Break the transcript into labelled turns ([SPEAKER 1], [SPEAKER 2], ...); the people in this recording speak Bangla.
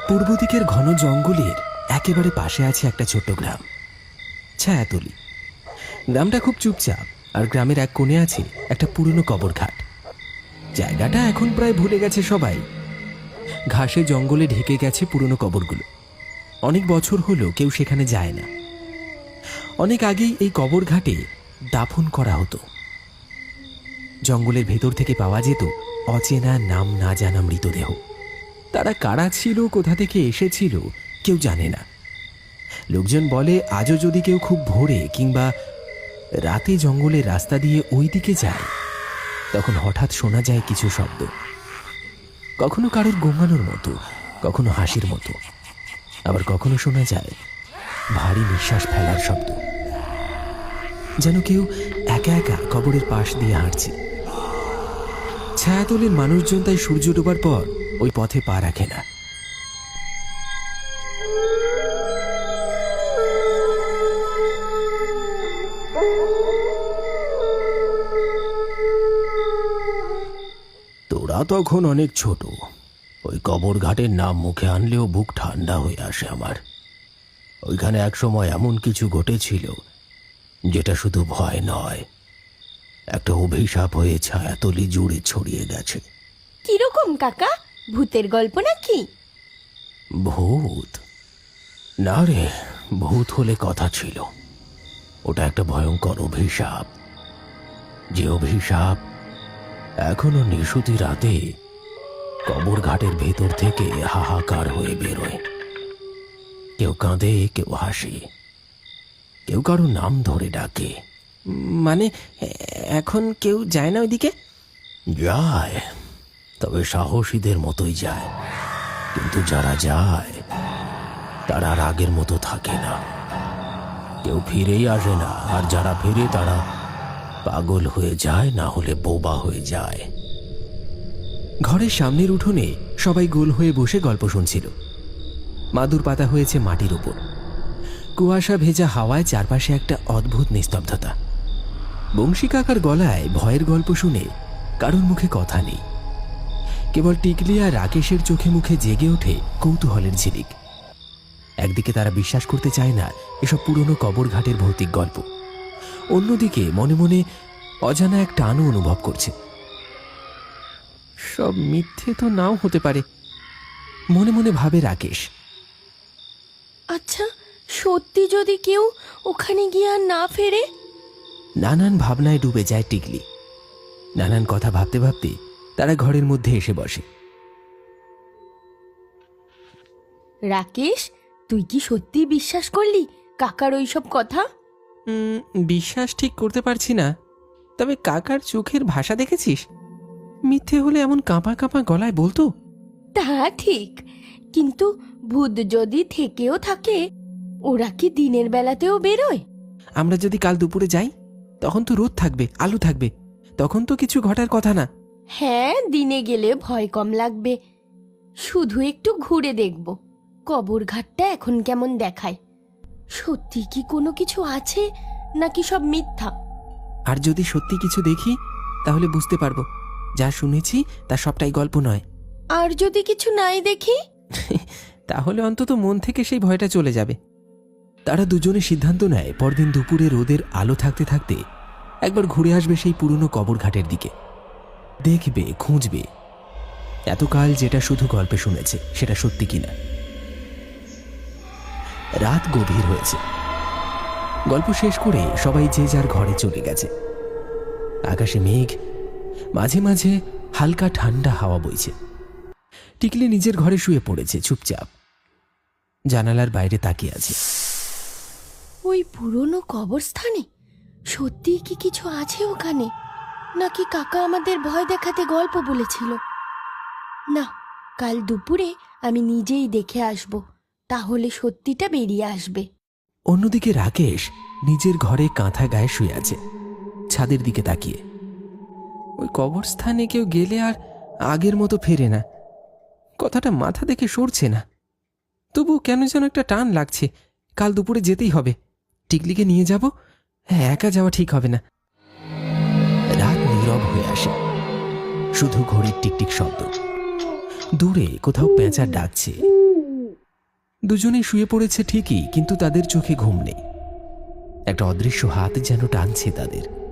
[SPEAKER 1] পূর্ব দিকের ঘন জঙ্গলের একেবারে পাশে আছে একটা ছোট্ট গ্রাম, ছায়াতলি। গ্রামটা খুব চুপচাপ, আর গ্রামের এক কোণে আছে একটা পুরনো কবরঘাট। জায়গাটা এখন প্রায় ভুলে গেছে সবাই। ঘাসে জঙ্গলে ঢেকে গেছে পুরনো কবরগুলো। অনেক বছর হলো কেউ সেখানে যায় না। অনেক আগেই এই কবরঘাটে দাফন করা হতো। জঙ্গলের ভেতর থেকে পাওয়া যেত অচেনা, নাম না জানা মৃতদেহ। তারা কারা ছিল, কোথা থেকে এসেছিল, কেউ জানে না। লোকজন বলে আজও যদি কেউ খুব ভোরে কিংবা রাতে জঙ্গলের রাস্তা দিয়ে ওই দিকে যায়, তখন হঠাৎ শোনা যায় কিছু শব্দ। কখনো কারোর গোঙানোর মতো, কখনো হাসির মতো, আবার কখনো শোনা যায় ভারী নিঃশ্বাস ফেলার শব্দ, যেন কেউ একা একা কবরের পাশ দিয়ে হাঁটছে। ছায়াতলের মানুষজন তাই সূর্য ডোবার পর ওই পথে পা রাখে না। তোরা তখন অনেক ছোট। ওই কবর ঘাটের নাম মুখে আনলেও বুক ঠান্ডা হয়ে আসে আমার। ওইখানে একসময় এমন কিছু ঘটেছিল যেটা শুধু ভয় নয়, একটা অভিশাপ হয়ে ছায়াতলি জুড়ে ছড়িয়ে গেছে।
[SPEAKER 2] কিরকম কাকা, ভূতের গল্প নাকি?
[SPEAKER 1] ভূত না রে, ভূত হলে কথা ছিল। ওটা একটা ভয়ঙ্কর অভিশাপ, যে অভিশাপ এখনো নিশুতি রাতে কবর ঘাটের ভেতর থেকে হাহাকার হয়ে বেরোয়। কেউ কাঁদে, কেউ হাসে, কেউ কারো নাম ধরে ডাকে। মানে এখন কেউ যায় না ওইদিকে? যায়, তবে সাহসীদের মতোই যায়। কিন্তু যারা যায় তারা আর আগের মতো থাকে না। কেউ ফিরেই আসে না, আর যারা ফিরে তারা পাগল হয়ে যায়, না হলে বোবা হয়ে যায়। ঘরের সামনের উঠোনে সবাই গোল হয়ে বসে গল্প শুনছিল। মাদুর পাতা হয়েছে মাটির উপর। কুয়াশা ভেজা হাওয়ায় চারপাশে একটা অদ্ভুত নিস্তব্ধতা। বংশী কাকার গলায় ভয়ের গল্প শুনে কারোর মুখে কথা নেই। কেবল টিকলি আর রাকেশের চোখে মুখে জেগে ওঠে কৌতূহলের ঝিলিক। একদিকে তারা বিশ্বাস করতে চায় না এসব পুরনো কবর ঘাটের ভৌতিক গল্প, অন্যদিকে মনে মনে অজানা এক টানও অনুভব করছে। সব মিথ্যে তো নাও হতে পারে, মনে মনে ভাবে রাকেশ।
[SPEAKER 2] আচ্ছা, সত্যি যদি কেউ ওখানে গিয়ে আর না ফেরে?
[SPEAKER 1] নানান ভাবনায় ডুবে যায় টিকলি। নানান কথা ভাবতে ভাবতে তারা ঘরের মধ্যে এসে বসে।
[SPEAKER 2] রাকেশ, তুই কি সত্যি বিশ্বাস করলি কাকার ওইসব কথা?
[SPEAKER 1] বিশ্বাস ঠিক করতে পারছি না, তবে কাকার চোখের ভাষা দেখেছিস? মিথ্যে হলে এমন কাঁপা কাঁপা গলায় বলতো।
[SPEAKER 2] তা ঠিক, কিন্তু ভূত যদি থেকেও থাকে, ওরা কি দিনের বেলাতেও বেরোয়?
[SPEAKER 1] আমরা যদি কাল দুপুরে যাই, তখন তো রোদ থাকবে, আলো থাকবে, তখন তো কিছু ঘটার কথা না।
[SPEAKER 2] হ্যাঁ, দিনে গেলে ভয় কম লাগবে। শুধু একটু ঘুরে দেখব কবর ঘাটটা এখন কেমন দেখায়। সত্যি কি কোনো কিছু আছে নাকি সব মিথ্যা?
[SPEAKER 1] আর যদি সত্যি কিছু দেখি, তাহলে বুঝতে পারবো যা শুনেছি তা সবটাই গল্প নয়।
[SPEAKER 2] আর যদি কিছু নাই দেখি?
[SPEAKER 1] তাহলে অন্তত মন থেকে সেই ভয়টা চলে যাবে। তারা দুজনে সিদ্ধান্ত নেয় পরদিন দুপুরে রোদের আলো থাকতে থাকতে একবার ঘুরে আসবে সেই পুরনো কবর ঘাটের দিকে। দেখবে, খুঁজবে এতকাল যেটা শুধু গল্পে শুনেছে সেটা সত্যি কিনা। রাত গভীর হয়েছে। গল্প শেষ করে সবাই যে যার ঘরে চলে গেছে। আকাশে মেঘ, মাঝে মাঝে হালকা ঠান্ডা হাওয়া বইছে। টিকলি নিজের ঘরে শুয়ে পড়েছে চুপচাপ, জানালার বাইরে তাকিয়ে আছে।
[SPEAKER 2] ওই পুরনো কবরস্থানে সত্যি কি কিছু আছে ওখানে, নাকি কাকা আমাদের ভয় দেখাতে গল্প বলেছিল? না, কাল দুপুরে আমি নিজেই দেখে আসব, তাহলে সত্যিটা বেরিয়ে আসবে।
[SPEAKER 1] অন্যদিকে রাকেশ নিজের ঘরে কাঁথা গায়ে শুয়ে আছে, ছাদের দিকে তাকিয়ে। ওই কবরস্থানে কেউ গেলে আর আগের মতো ফেরে না, কথাটা মাথা দেখে সরছে না। তবু কেন যেন একটা টান লাগছে, কাল দুপুরে যেতেই হবে। টিকলিকে নিয়ে যাব, একা যাওয়া ঠিক হবে না। রাত নীরব হয়ে আসে, শুধু ঘড়ির টিকটিক শব্দ। দূরে কোথাও পেঁচা ডাকছে, দুজনেই শুয়ে পড়েছে ঠিকই, কিন্তু তাদের চোখে ঘুম নেই। একটা অদৃশ্য হাত যেন টানছে তাদের।